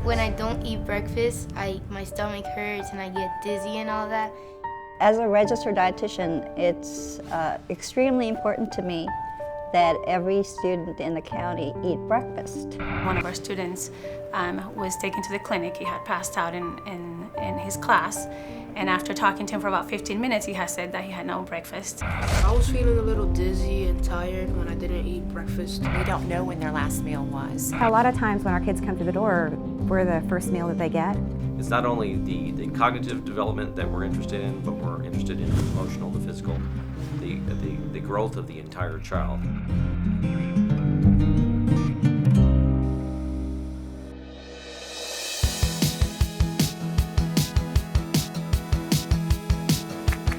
When I don't eat breakfast, my stomach hurts and I get dizzy and all that. As a registered dietitian, it's extremely important to me that every student in the county eat breakfast. One of our students was taken to the clinic. He had passed out in his class, and after talking to him for about 15 minutes, he has said that he had no breakfast. I was feeling a little dizzy and tired when I didn't eat breakfast. We don't know when their last meal was. A lot of times when our kids come through the door, we're the first meal that they get. It's not only the cognitive development that we're interested in, but we're interested in the emotional, the physical, the growth of the entire child.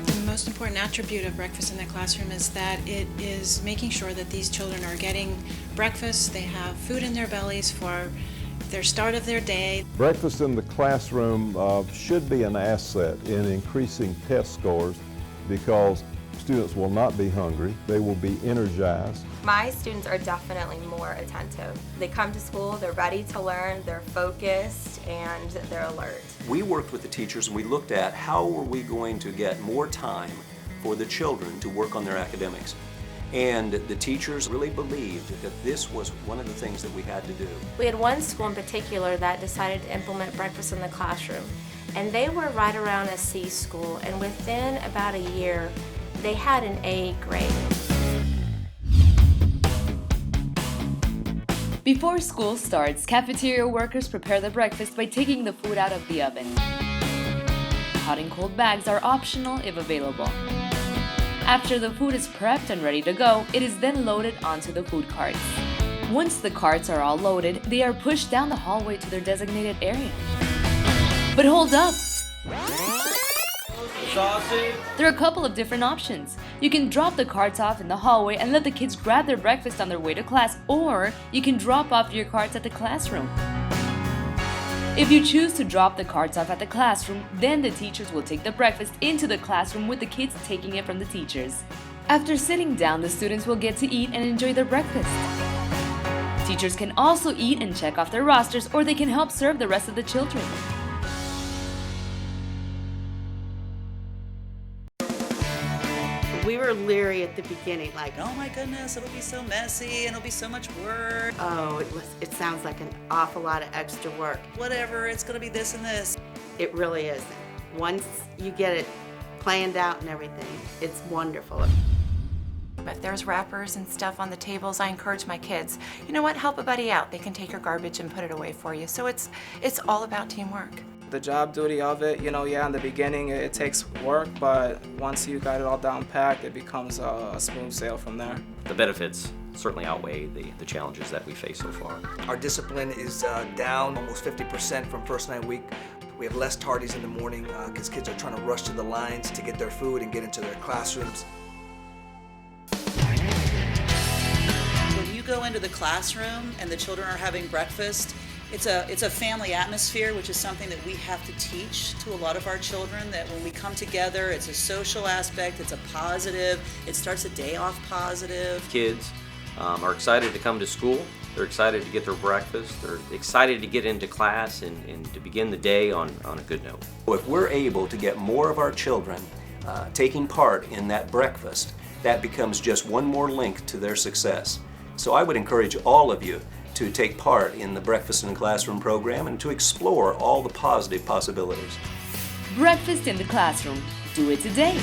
The most important attribute of breakfast in the classroom is that it is making sure that these children are getting breakfast, they have food in their bellies for their start of their day. Breakfast in the classroom should be an asset in increasing test scores because students will not be hungry, they will be energized. My students are definitely more attentive. They come to school, they're ready to learn, they're focused, and they're alert. We worked with the teachers and we looked at how were we going to get more time for the children to work on their academics. And the teachers really believed that this was one of the things that we had to do. We had one school in particular that decided to implement breakfast in the classroom. And they were right around a C school, and within about a year, they had an A grade. Before school starts, cafeteria workers prepare the breakfast by taking the food out of the oven. Hot and cold bags are optional if available. After the food is prepped and ready to go, it is then loaded onto the food carts. Once the carts are all loaded, they are pushed down the hallway to their designated area. But hold up! There are a couple of different options. You can drop the carts off in the hallway and let the kids grab their breakfast on their way to class, or you can drop off your carts at the classroom. If you choose to drop the carts off at the classroom, then the teachers will take the breakfast into the classroom with the kids taking it from the teachers. After sitting down, the students will get to eat and enjoy their breakfast. Teachers can also eat and check off their rosters, or they can help serve the rest of the children. We were leery at the beginning, like, oh my goodness, it'll be so messy and it'll be so much work. Oh, it sounds like an awful lot of extra work. Whatever, it's gonna be this and this. It really isn't. Once you get it planned out and everything, it's wonderful. If there's wrappers and stuff on the tables, I encourage my kids, you know what, help a buddy out. They can take your garbage and put it away for you. So it's all about teamwork. The job duty of it, yeah, in the beginning it takes work, but once you got it all down packed, it becomes a smooth sail from there. The benefits certainly outweigh the challenges that we face so far. Our discipline is down almost 50% from first night week. We have less tardies in the morning because kids are trying to rush to the lines to get their food and get into their classrooms. When you go into the classroom and the children are having breakfast, it's a family atmosphere, which is something that we have to teach to a lot of our children, that when we come together, it's a social aspect, it's a positive, it starts a day off positive. Kids are excited to come to school, they're excited to get their breakfast, they're excited to get into class and to begin the day on a good note. If we're able to get more of our children taking part in that breakfast, that becomes just one more link to their success. So I would encourage all of you to take part in the Breakfast in the Classroom program and to explore all the positive possibilities. Breakfast in the classroom. Do it today.